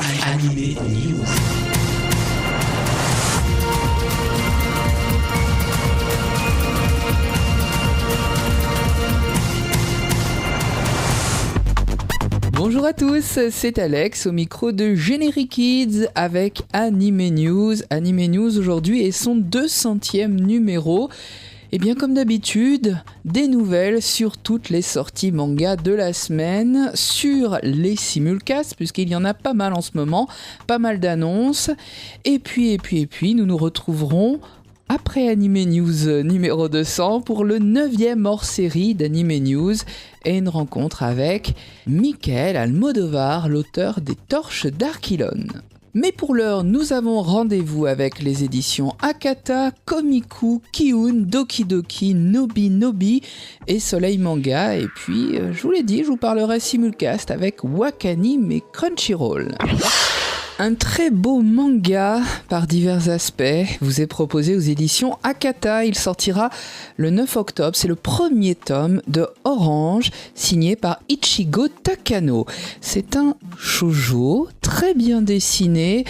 Animé News. Bonjour à tous, c'est Alex au micro de Générique Kids avec Animé News. Animé News aujourd'hui est son 200e numéro. Et bien comme d'habitude, des nouvelles sur toutes les sorties manga de la semaine, sur les simulcasts, puisqu'il y en a pas mal en ce moment, pas mal d'annonces. Et puis, nous nous retrouverons après Animé News numéro 200 pour le 9e hors-série d'Animé News et une rencontre avec Michael Almodovar, l'auteur des Torches d'Archilon. Mais pour l'heure, nous avons rendez-vous avec les éditions Akata, Komiku, Kiun, Doki Doki, Nobi et Soleil Manga. Et puis, je vous l'ai dit, je vous parlerai simulcast avec Wakanim et Crunchyroll. Un très beau manga par divers aspects vous est proposé aux éditions Akata. Il sortira le 9 octobre. C'est le premier tome de Orange, signé par Ichigo Takano. C'est un shoujo très bien dessiné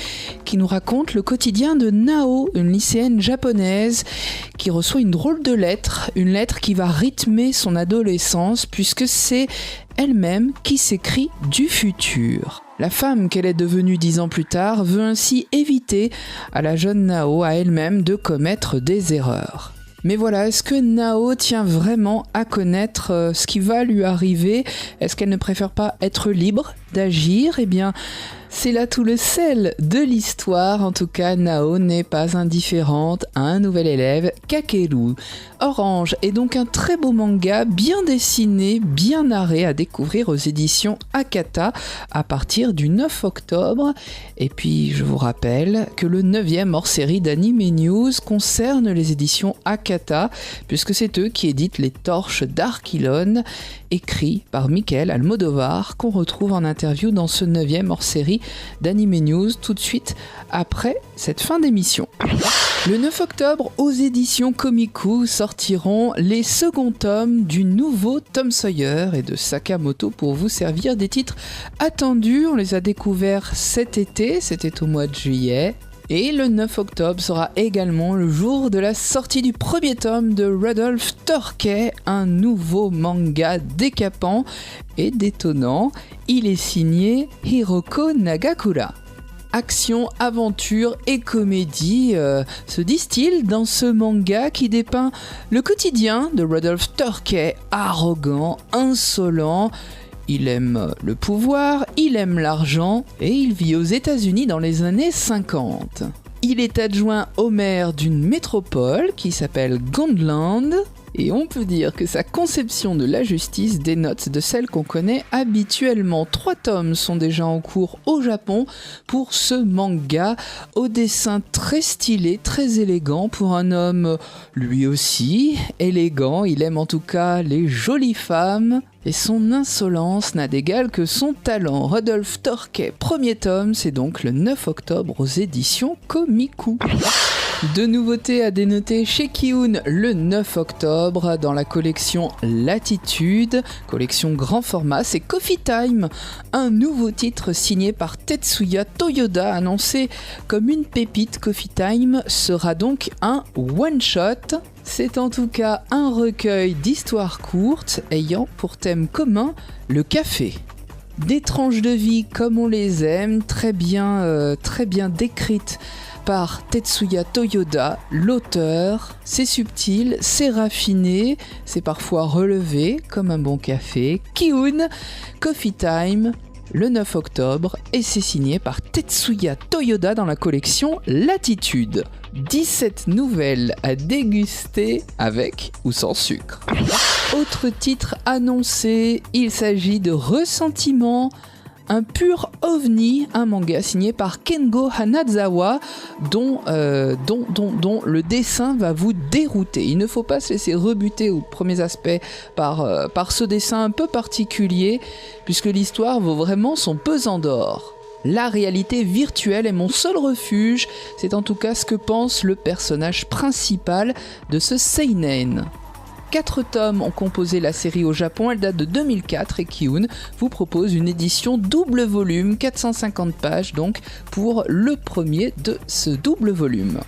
qui nous raconte le quotidien de Nao, une lycéenne japonaise qui reçoit une drôle de lettre. Une lettre qui va rythmer son adolescence puisque c'est elle-même qui s'écrit du futur. La femme qu'elle est devenue 10 ans plus tard veut ainsi éviter à la jeune Nao, à elle-même, de commettre des erreurs. Mais voilà, est-ce que Nao tient vraiment à connaître ce qui va lui arriver ? Est-ce qu'elle ne préfère pas être libre d'agir ? Eh bien, c'est là tout le sel de l'histoire. En tout cas, Nao n'est pas indifférente à un nouvel élève, Kakeru. Orange est donc un très beau manga, bien dessiné, bien narré, à découvrir aux éditions Akata à partir du 9 octobre. Et puis, je vous rappelle que le 9e hors-série d'Anime News concerne les éditions Akata, puisque c'est eux qui éditent les Torches d'Archilon, écrit par Michael Almodovar, qu'on retrouve en interview dans ce 9e hors-série d'Anime News, tout de suite après cette fin d'émission. Le 9 octobre, aux éditions Komiku, sortiront les seconds tomes du nouveau Tom Sawyer et de Sakamoto pour vous servir des titres attendus. On les a découverts cet été, c'était au mois de juillet. Et le 9 octobre sera également le jour de la sortie du premier tome de Rudolph Torquay, un nouveau manga décapant et détonnant. Il est signé Hiroko Nagakura. Action, aventure et comédie se distillent dans ce manga qui dépeint le quotidien de Rudolph Torquay, arrogant, insolent. Il aime le pouvoir, il aime l'argent et il vit aux États-Unis dans les années 50. Il est adjoint au maire d'une métropole qui s'appelle Gondland. Et on peut dire que sa conception de la justice dénote de celle qu'on connaît habituellement. 3 tomes sont déjà en cours au Japon pour ce manga, au dessin très stylé, très élégant pour un homme lui aussi élégant. Il aime en tout cas les jolies femmes et son insolence n'a d'égal que son talent. Rudolph Torquay, premier tome, c'est donc le 9 octobre aux éditions Komiku. De nouveautés à dénoter chez Kiun le 9 octobre dans la collection Latitude, collection grand format, c'est Coffee Time, un nouveau titre signé par Tetsuya Toyoda, annoncé comme une pépite. Coffee Time sera donc un one-shot. C'est en tout cas un recueil d'histoires courtes ayant pour thème commun le café. Des tranches de vie comme on les aime, très bien décrites par Tetsuya Toyoda, l'auteur. C'est subtil, c'est raffiné, c'est parfois relevé comme un bon café. Kiun, Coffee Time, le 9 octobre, et c'est signé par Tetsuya Toyoda dans la collection Latitude. 17 nouvelles à déguster avec ou sans sucre. Autre titre annoncé, il s'agit de Ressentiment, un pur ovni, un manga signé par Kengo Hanazawa dont le dessin va vous dérouter. Il ne faut pas se laisser rebuter aux premiers aspects par ce dessin un peu particulier, puisque l'histoire vaut vraiment son pesant d'or. La réalité virtuelle est mon seul refuge, c'est en tout cas ce que pense le personnage principal de ce seinen. 4 tomes ont composé la série au Japon, elle date de 2004 et Kiun vous propose une édition double volume, 450 pages donc pour le premier de ce double volume.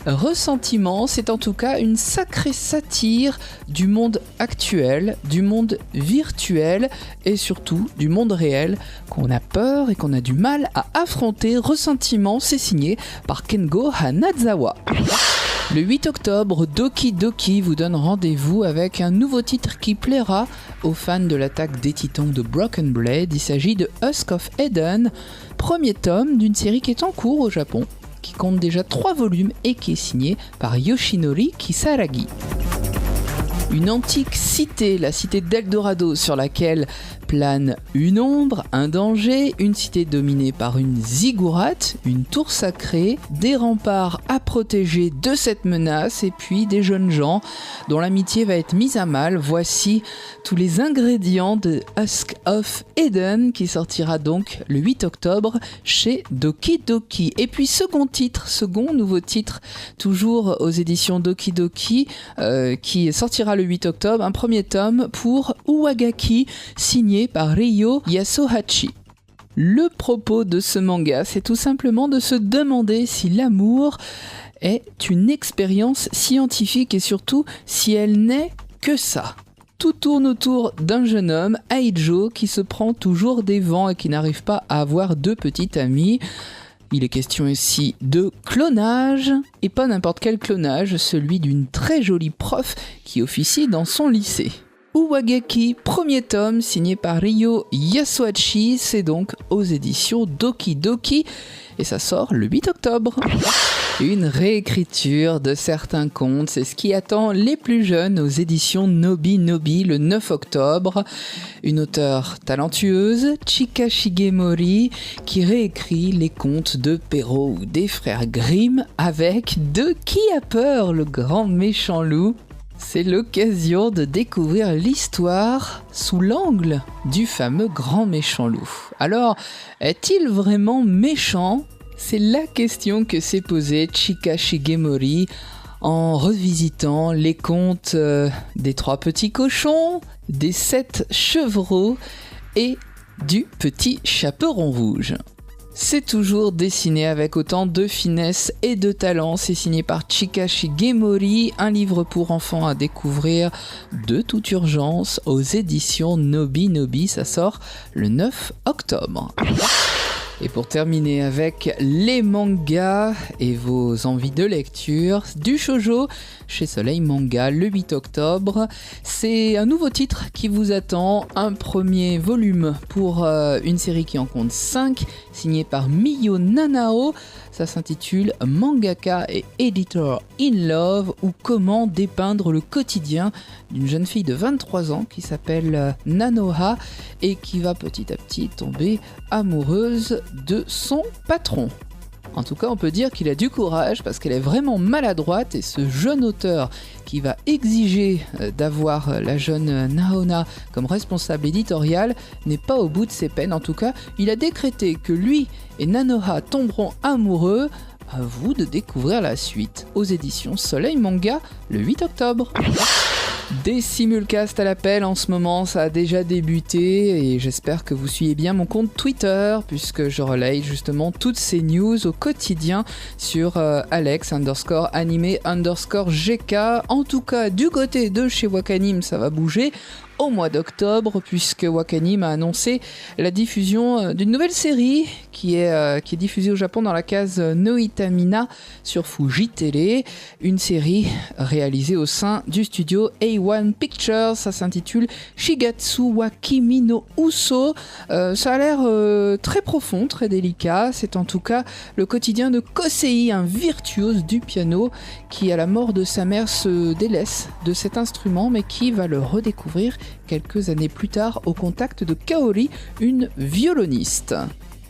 Ressentiment, c'est en tout cas une sacrée satire du monde actuel, du monde virtuel et surtout du monde réel qu'on a peur et qu'on a du mal à affronter. Ressentiment, c'est signé par Kengo Hanazawa. Le 8 octobre, Doki Doki vous donne rendez-vous avec un nouveau titre qui plaira aux fans de l'attaque des titans de Broken Blade. Il s'agit de Husk of Eden, premier tome d'une série qui est en cours au Japon, qui compte déjà 3 volumes et qui est signé par Yoshinori Kisaragi. Une antique cité, la cité d'Eldorado, sur laquelle plane une ombre, un danger, une cité dominée par une ziggourate, une tour sacrée, des remparts à protéger de cette menace et puis des jeunes gens dont l'amitié va être mise à mal. Voici tous les ingrédients de Husk of Eden qui sortira donc le 8 octobre chez Doki Doki. Et puis second nouveau titre, toujours aux éditions Doki Doki, qui sortira le 8 octobre, un premier tome pour Uwagaki, signé par Ryo Yasuhachi. Le propos de ce manga, c'est tout simplement de se demander si l'amour est une expérience scientifique et surtout si elle n'est que ça. Tout tourne autour d'un jeune homme, Aijo, qui se prend toujours des vents et qui n'arrive pas à avoir de petite amie. Il est question ici de clonage, et pas n'importe quel clonage, celui d'une très jolie prof qui officie dans son lycée. Uwagaki, premier tome, signé par Ryo Yasuhachi, c'est donc aux éditions Doki Doki, et ça sort le 8 octobre. Une réécriture de certains contes, c'est ce qui attend les plus jeunes aux éditions Nobi Nobi le 9 octobre. Une auteure talentueuse, Chika Shigemori, qui réécrit les contes de Perrault ou des frères Grimm avec De Qui a peur, le grand méchant loup. C'est l'occasion de découvrir l'histoire sous l'angle du fameux grand méchant loup. Alors, est-il vraiment méchant ? C'est la question que s'est posée Chika Shigemori en revisitant les contes des 3 petits cochons, des 7 chevreaux et du petit chaperon rouge. C'est toujours dessiné avec autant de finesse et de talent. C'est signé par Chika Shigemori, un livre pour enfants à découvrir de toute urgence aux éditions Nobi Nobi. Ça sort le 9 octobre. Et pour terminer avec les mangas et vos envies de lecture, du shoujo chez Soleil Manga le 8 octobre. C'est un nouveau titre qui vous attend, un premier volume pour une série qui en compte 5, signé par Miyo Nanao. Ça s'intitule Mangaka et Editor in Love, ou comment dépeindre le quotidien d'une jeune fille de 23 ans qui s'appelle Nanoha et qui va petit à petit tomber amoureuse de son patron. En tout cas, on peut dire qu'il a du courage parce qu'elle est vraiment maladroite, et ce jeune auteur qui va exiger d'avoir la jeune Nahona comme responsable éditorial n'est pas au bout de ses peines. En tout cas, il a décrété que lui et Nanoha tomberont amoureux. À vous de découvrir la suite aux éditions Soleil Manga le 8 octobre. Des simulcasts à l'appel en ce moment, ça a déjà débuté et j'espère que vous suivez bien mon compte Twitter puisque je relaye justement toutes ces news au quotidien sur Alex_animé_GK. En tout cas, du côté de chez Wakanim, ça va bouger au mois d'octobre puisque Wakanim a annoncé la diffusion d'une nouvelle série qui est diffusée au Japon dans la case Noitamina sur Fuji Télé, une série réalisée au sein du studio A1 Pictures. Ça s'intitule Shigatsu wa Kimi no Uso. Ça a l'air très profond, très délicat. C'est en tout cas le quotidien de Kosei, un virtuose du piano qui à la mort de sa mère se délaisse de cet instrument mais qui va le redécouvrir quelques années plus tard au contact de Kaori, une violoniste.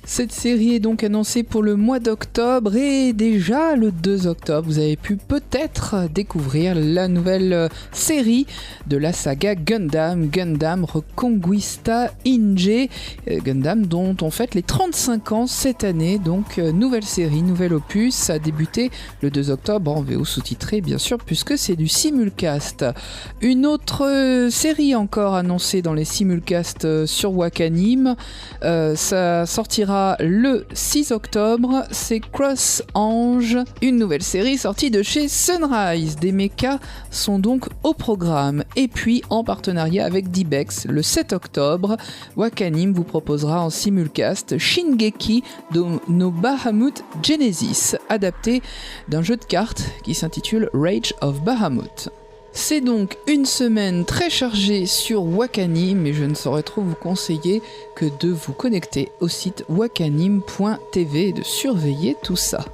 Cette série est donc annoncée pour le mois d'octobre et déjà le 2 octobre, vous avez pu peut-être découvrir la nouvelle série de la saga Gundam, Gundam Reconquista Inge, Gundam dont on fête les 35 ans cette année, donc nouvelle série, nouvel opus, ça a débuté le 2 octobre en VO sous-titré bien sûr puisque c'est du simulcast. Une autre série encore annoncée dans les simulcasts sur Wakanim, ça sortira le 6 octobre, c'est Cross Ange, une nouvelle série sortie de chez Sunrise. Des mechas sont donc au programme. Et puis en partenariat avec Dibex, le 7 octobre, Wakanim vous proposera en simulcast Shingeki no Bahamut Genesis, adapté d'un jeu de cartes qui s'intitule Rage of Bahamut. C'est donc une semaine très chargée sur Wakanim, mais je ne saurais trop vous conseiller que de vous connecter au site wakanim.tv et de surveiller tout ça.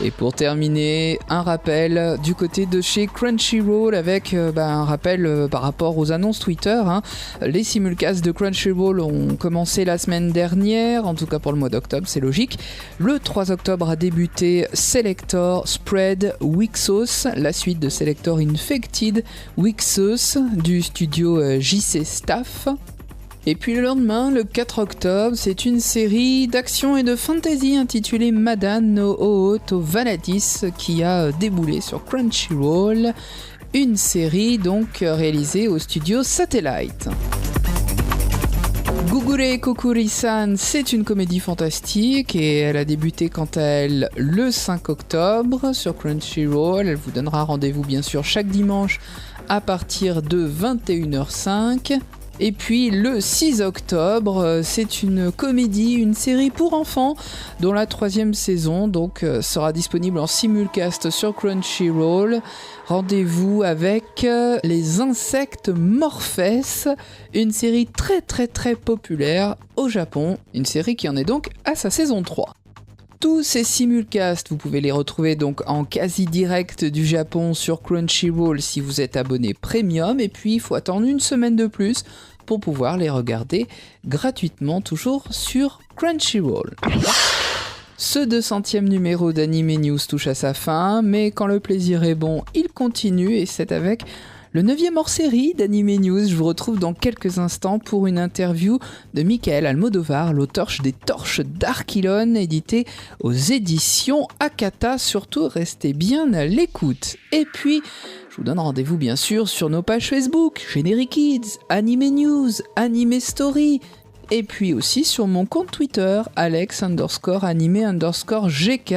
Et pour terminer, un rappel du côté de chez Crunchyroll avec un rappel par rapport aux annonces Twitter. Les simulcasts de Crunchyroll ont commencé la semaine dernière, en tout cas pour le mois d'octobre, c'est logique. Le 3 octobre a débuté Selector Spread Wixos, la suite de Selector Infected Wixos du studio JC Staff. Et puis le lendemain, le 4 octobre, c'est une série d'action et de fantasy intitulée Madan no Ooto Vanadis qui a déboulé sur Crunchyroll. Une série donc réalisée au studio Satellite. Gugure Kokuri-san, c'est une comédie fantastique et elle a débuté quant à elle le 5 octobre sur Crunchyroll. Elle vous donnera rendez-vous bien sûr chaque dimanche à partir de 21h05. Et puis le 6 octobre, c'est une comédie, une série pour enfants dont la 3e saison donc sera disponible en simulcast sur Crunchyroll. Rendez-vous avec Les Insectes Morphes, une série très très très populaire au Japon, une série qui en est donc à sa saison 3. Tous ces simulcasts, vous pouvez les retrouver donc en quasi-direct du Japon sur Crunchyroll si vous êtes abonné premium, et puis il faut attendre une semaine de plus pour pouvoir les regarder gratuitement, toujours sur Crunchyroll. Ce 200e numéro d'Anime News touche à sa fin, mais quand le plaisir est bon, il continue, et c'est avec le 9e hors-série d'Anime News. Je vous retrouve dans quelques instants pour une interview de Michael Almodovar, l'auteur des Torches d'Archilon, édité aux éditions Akata. Surtout, restez bien à l'écoute. Et puis, je vous donne rendez-vous bien sûr sur nos pages Facebook, Generic Kids, Anime News, Anime Story, et puis aussi sur mon compte Twitter, Alex_anime_GK,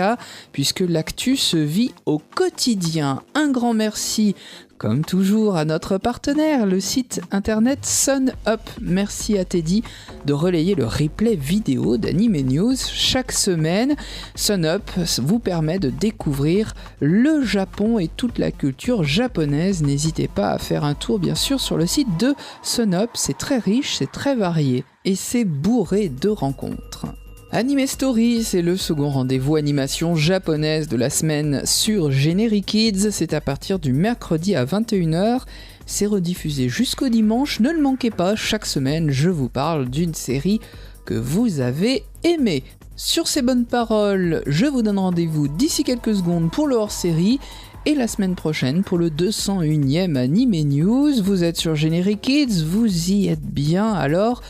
puisque l'actu se vit au quotidien. Un grand merci, comme toujours, à notre partenaire, le site internet SunUp. Merci à Teddy de relayer le replay vidéo d'Anime News chaque semaine. SunUp vous permet de découvrir le Japon et toute la culture japonaise. N'hésitez pas à faire un tour, bien sûr, sur le site de SunUp. C'est très riche, c'est très varié et c'est bourré de rencontres. Anime Story, c'est le second rendez-vous animation japonaise de la semaine sur Generic Kids. C'est à partir du mercredi à 21h. C'est rediffusé jusqu'au dimanche. Ne le manquez pas, chaque semaine, je vous parle d'une série que vous avez aimée. Sur ces bonnes paroles, je vous donne rendez-vous d'ici quelques secondes pour le hors-série. Et la semaine prochaine pour le 201e Anime News. Vous êtes sur Generic Kids, vous y êtes bien, alors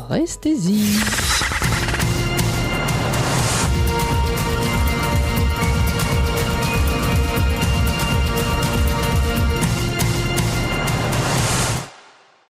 restez-y.